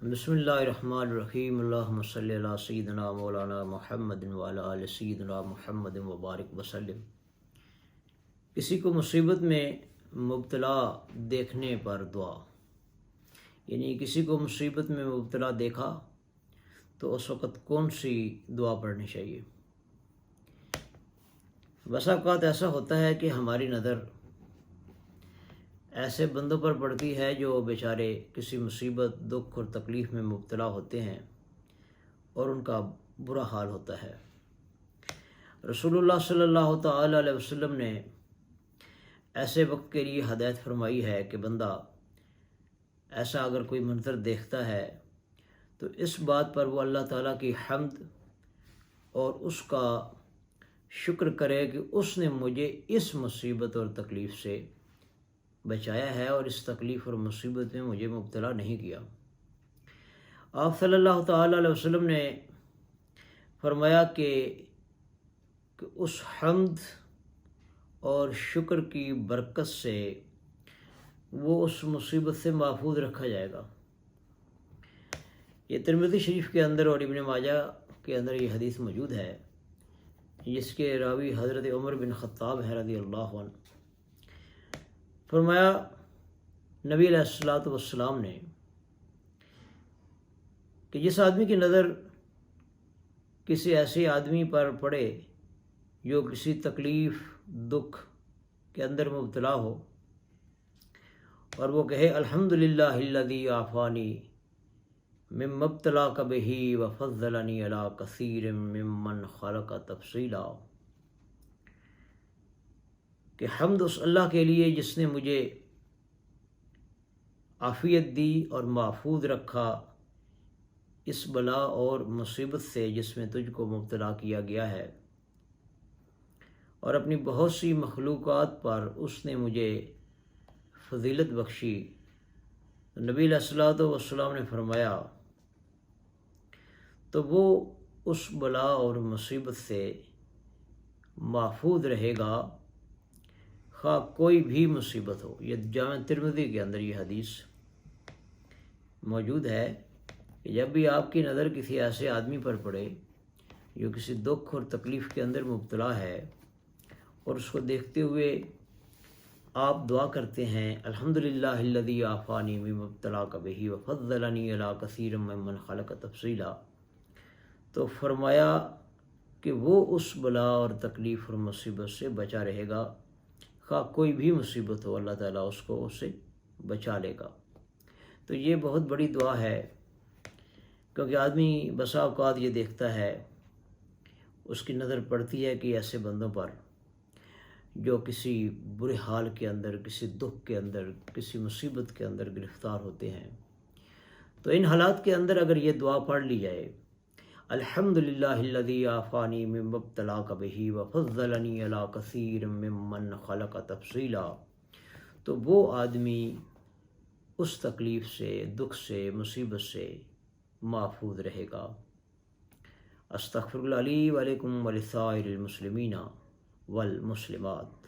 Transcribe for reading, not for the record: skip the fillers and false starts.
بسم اللہ الرحمن الرحیم، اللہم صلی علی سیدنا مولانا محمد وعلی آل سیدنا محمد وبارک وسلم۔ کسی کو مصیبت میں مبتلا دیکھنے پر دعا، یعنی کسی کو مصیبت میں مبتلا دیکھا تو اس وقت کون سی دعا پڑھنی چاہیے؟ بسا اوقات ایسا ہوتا ہے کہ ہماری نظر ایسے بندوں پر پڑتی ہے جو بیچارے کسی مصیبت، دکھ اور تکلیف میں مبتلا ہوتے ہیں اور ان کا برا حال ہوتا ہے۔ رسول اللہ صلی اللہ تعالی علیہ وسلم نے ایسے وقت کے لیے ہدایت فرمائی ہے کہ بندہ ایسا اگر کوئی منظر دیکھتا ہے تو اس بات پر وہ اللہ تعالیٰ کی حمد اور اس کا شکر کرے کہ اس نے مجھے اس مصیبت اور تکلیف سے بچایا ہے اور اس تکلیف اور مصیبت میں مجھے مبتلا نہیں کیا۔ آپ صلی اللہ تعالیٰ علیہ وسلم نے فرمایا کہ اس حمد اور شکر کی برکت سے وہ اس مصیبت سے محفوظ رکھا جائے گا۔ یہ ترمذی شریف کے اندر اور ابن ماجہ کے اندر یہ حدیث موجود ہے، جس کے راوی حضرت عمر بن خطاب ہے رضی اللہ عنہ۔ فرمایا نبی علیہ الصلوۃ والسلام نے کہ جس آدمی کی نظر کسی ایسے آدمی پر پڑے جو کسی تکلیف، دکھ کے اندر مبتلا ہو اور وہ کہے الحمدللہ الذی عافانی مما ابتلاک بہ وفضلنی علی کثیر ممن خلق تفصیلا، کہ حمد اس اللہ کے لیے جس نے مجھے عافیت دی اور محفوظ رکھا اس بلا اور مصیبت سے جس میں تجھ کو مبتلا کیا گیا ہے، اور اپنی بہت سی مخلوقات پر اس نے مجھے فضیلت بخشی۔ نبی علیہ الصلوۃ والسلام نے فرمایا تو وہ اس بلا اور مصیبت سے محفوظ رہے گا خواہ کوئی بھی مصیبت ہو۔ یہ جامع ترمذی کے اندر یہ حدیث موجود ہے کہ جب بھی آپ کی نظر کسی ایسے آدمی پر پڑے جو کسی دکھ اور تکلیف کے اندر مبتلا ہے اور اس کو دیکھتے ہوئے آپ دعا کرتے ہیں الحمدللہ الذی عافانی مما ابتلاک بہ وفضلنی علی کثیر ممن خلق تفصیلا، تو فرمایا کہ وہ اس بلا اور تکلیف اور مصیبت سے بچا رہے گا، خواہ کوئی بھی مصیبت ہو اللہ تعالیٰ اس کو اس سے بچا لے گا۔ تو یہ بہت بڑی دعا ہے، کیونکہ آدمی بسا اوقات یہ دیکھتا ہے، اس کی نظر پڑتی ہے کہ ایسے بندوں پر جو کسی برے حال کے اندر، کسی دکھ کے اندر، کسی مصیبت کے اندر گرفتار ہوتے ہیں، تو ان حالات کے اندر اگر یہ دعا پڑھ لی جائے الحمدللہ الذی عافانی مما ابتلاک بہ وفضلنی علی کثیر ممن خلق تفصیلا، تو وہ آدمی اس تکلیف سے، دکھ سے، مصیبت سے محفوظ رہے گا۔ استغفر اللہ لی و لکم ولسائر المسلمین والمسلمات۔